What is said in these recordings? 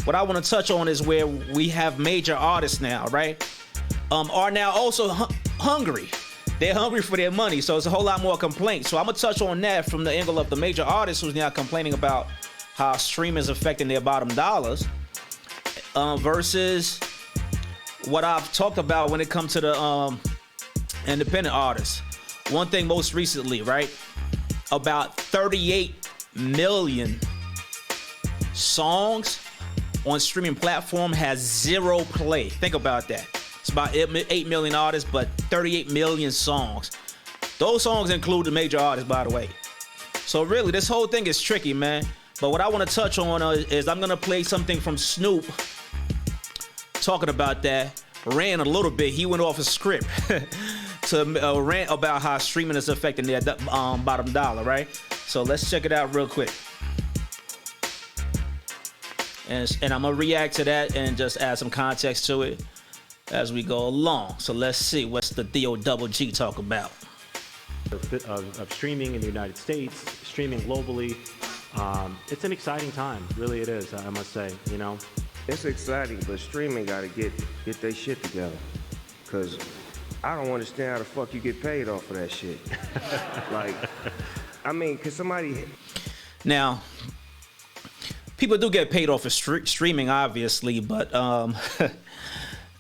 what I want to touch on is where we have major artists now, right? Are now also hungry. They're hungry for their money, so it's a whole lot more complaints. So I'm gonna touch on that from the angle of the major artists who's now complaining about how streaming is affecting their bottom dollars, versus what I've talked about when it comes to the independent artists. One thing most recently, right? About 38 million songs on streaming platform has zero play. Think about that. It's about 8 million artists, but 38 million songs. Those songs include the major artists, by the way. So really, this whole thing is tricky, man. But what I want to touch on is I'm going to play something from Snoop talking about that. Ran a little bit. He went off a script to rant about how streaming is affecting their bottom dollar, right? So let's check it out real quick. And I'm going to react to that and just add some context to it as we go along. So let's see what's the DOGG talk about. Of streaming in the United States, streaming globally. It's an exciting time, really it is, I must say, you know. It's exciting, but streaming got to get their shit together. Because I don't understand how the fuck you get paid off of that shit. Like, I mean, could somebody... Now, people do get paid off of streaming, obviously, but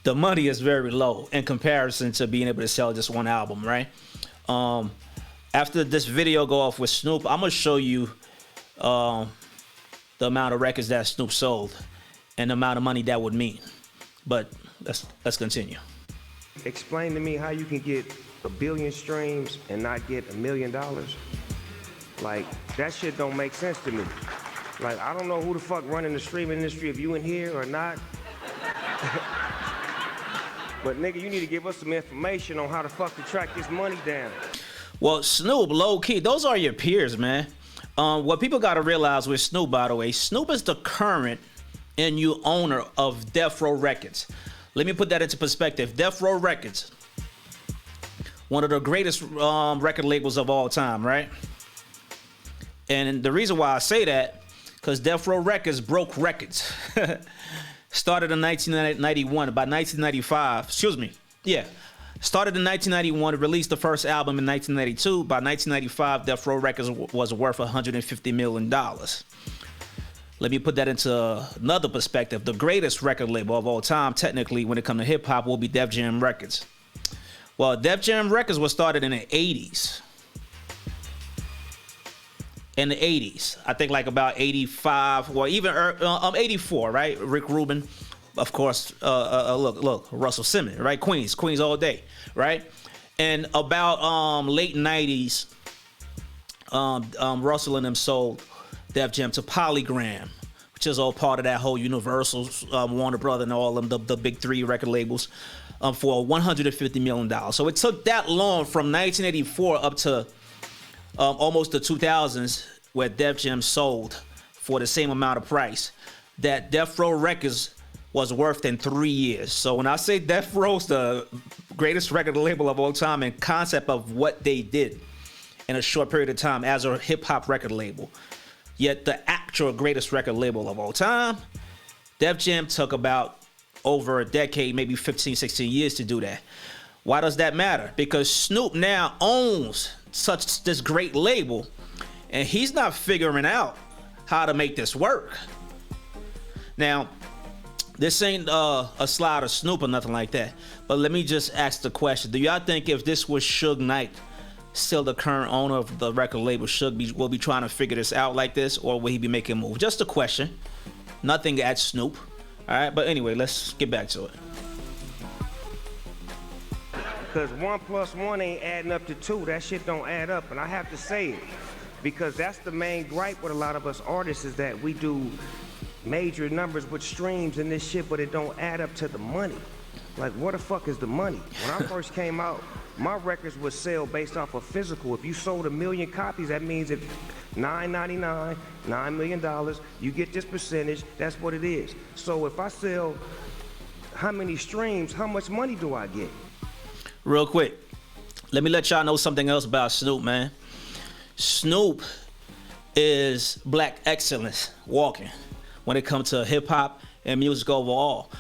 the money is very low in comparison to being able to sell just one album, right? After this video go off with Snoop, I'm going to show you the amount of records that Snoop sold and the amount of money that would mean. But let's continue. Explain to me how you can get 1 billion streams and not get $1 million. Like, that shit don't make sense to me. Like, I don't know who the fuck running the streaming industry, if you in here or not. But nigga, you need to give us some information on how the fuck to track this money down. Well, Snoop, low key, those are your peers, man. What people got to realize with Snoop, by the way, Snoop is the current and new owner of Death Row Records. Let me put that into perspective. Death Row Records, one of the greatest record labels of all time, right? And the reason why I say that, because Death Row Records broke records. Started in 1991. By 1995, started in 1991, released the first album in 1992. By 1995, Death Row Records was worth $150 million. Let me put that into another perspective. The greatest record label of all time, technically, when it comes to hip-hop, will be Def Jam Records. Well, Def Jam Records was started in the 80s. In the 80s, I think like about 85, or even 84, right? Rick Rubin, of course, look, Russell Simmons, right? Queens all day, right? And about late 90s, Russell and them sold Def Jam to Polygram, which is all part of that whole Universal, Warner Brothers, and all of them, the big three record labels, for $150 million. So it took that long from 1984 up to almost the 2000s, where Def Jam sold for the same amount of price that Death Row Records was worth in 3 years. So when I say Death Row's the greatest record label of all time and concept of what they did in a short period of time as a hip-hop record label, yet the actual greatest record label of all time, Def Jam took about over a decade, maybe 15, 16 years to do that. Why does that matter? Because Snoop now owns this great label, and he's not figuring out how to make this work. Now, this ain't a slide of Snoop or nothing like that, but let me just ask the question. Do y'all think if this was Suge Knight, still the current owner of the record label, will be trying to figure this out like this, or will he be making a move? Just a question. Nothing at Snoop. All right, but anyway, let's get back to it. Because 1 + 1 ain't adding up to 2. That shit don't add up, and I have to say it. Because that's the main gripe with a lot of us artists, is that we do major numbers with streams and this shit, but it don't add up to the money. Like, what the fuck is the money? When I first came out, my records would sell based off of physical. If you sold 1 million copies, that means if $9.99, $9 million, you get this percentage, that's what it is. So if I sell how many streams, how much money do I get? Real quick, let me let y'all know something else about Snoop, man. Snoop is black excellence walking when it comes to hip-hop in music overall.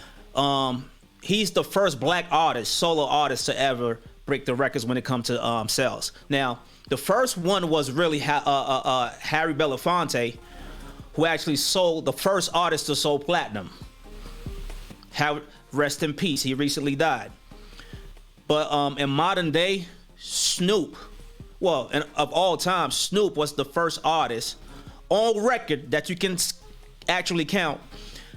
He's the first black artist, solo artist, to ever break the records when it comes to sales. Now, the first one was really Harry Belafonte, who actually sold, the first artist to sold platinum. Rest in peace. He recently died. But in modern day, Snoop, of all time, Snoop was the first artist on record that you can actually count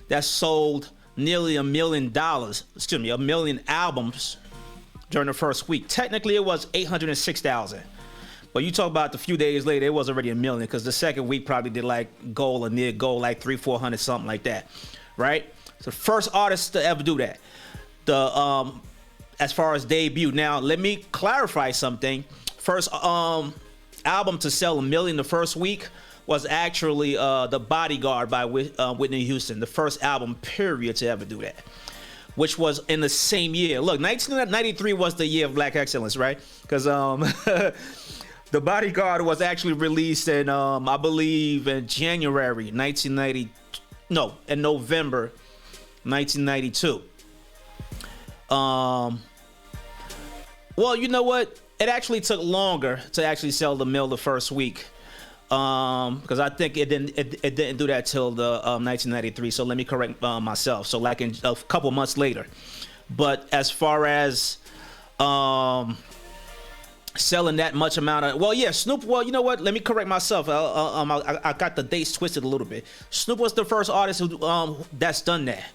that sold nearly $1 million, a million albums during the first week. Technically, it was 806,000. But you talk about the few days later, it was already $1 million, because the second week probably did like goal or near goal, like 300-400, something like that, right? So first artist to ever do that. As far as debut. Now, let me clarify something. First album to sell $1 million the first week was actually The Bodyguard by Whitney Houston, the first album period to ever do that, which was in the same year. Look, 1993 was the year of black excellence, right? Because The Bodyguard was actually released in, I believe, in in November 1992. Well, you know what? It actually took longer to actually sell the mill the first week, because I think it didn't do that till the 1993. So let me correct myself. So like in a couple months later. But as far as selling that much amount of, Snoop. Well, you know what? Let me correct myself. I got the dates twisted a little bit. Snoop was the first artist who that's done that.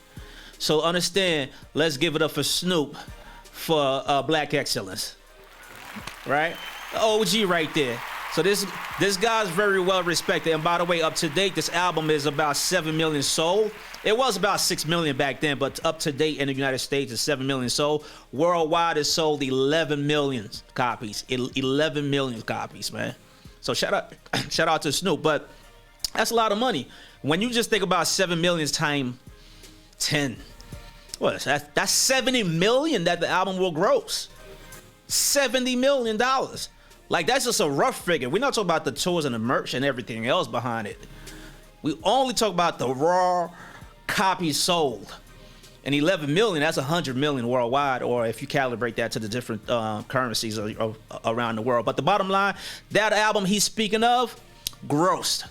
So understand. Let's give it up for Snoop for black excellence, right? The OG right there. So this guy's very well respected. And by the way, up to date, this album is about 7 million sold. It was about 6 million back then, but up to date in the United States is 7 million sold. Worldwide, it sold 11 million copies. 11 million copies, man. So shout out to Snoop. But that's a lot of money. When you just think about 7 million times 10, that's 70 million that the album will gross. $70 million. Like, that's just a rough figure. We're not talking about the tours and the merch and everything else behind it. We only talk about the raw copies sold. And 11 million, that's 100 million worldwide, or if you calibrate that to the different currencies around the world. But the bottom line, that album he's speaking of, grossed,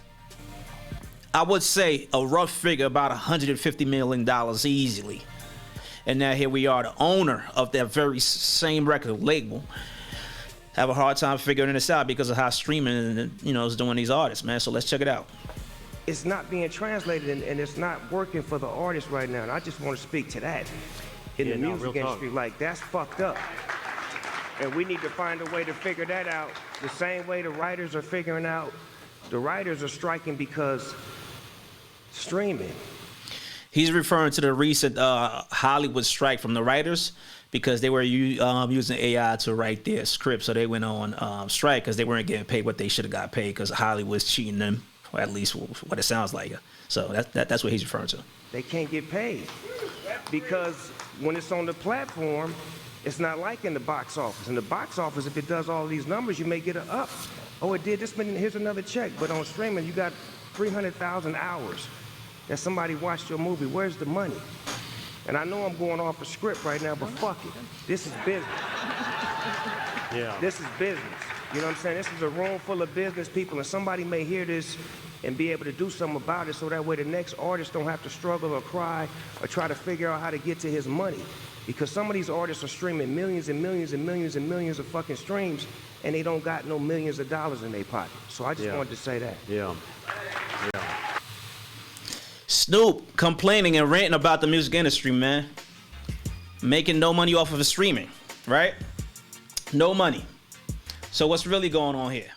I would say, a rough figure, about $150 million easily. And now here we are, the owner of that very same record label, have a hard time figuring this out because of how streaming, is doing these artists, man. So let's check it out. It's not being translated, and it's not working for the artists right now. And I just want to speak to that in the music industry. Like, that's fucked up. And we need to find a way to figure that out the same way the writers are figuring out. The writers are striking because streaming. He's referring to the recent Hollywood strike from the writers, because they were using AI to write their script. So they went on strike because they weren't getting paid what they should have got paid, because Hollywood's cheating them, or at least what it sounds like. So that's what he's referring to. They can't get paid because when it's on the platform, it's not like in the box office. In the box office, if it does all these numbers, you may get an up. Oh, it did this many, here's another check. But on streaming, you got 300,000 hours that somebody watched your movie. Where's the money? And I know I'm going off a script right now, but fuck it. This is business. Yeah. This is business. You know what I'm saying? This is a room full of business people, and somebody may hear this and be able to do something about it, so that way the next artist don't have to struggle or cry or try to figure out how to get to his money. Because some of these artists are streaming millions and millions and millions and millions of fucking streams, and they don't got no millions of dollars in their pocket. So I just wanted to say that. Yeah. Snoop complaining and ranting about the music industry, man. Making no money off of his streaming, right? No money. So what's really going on here?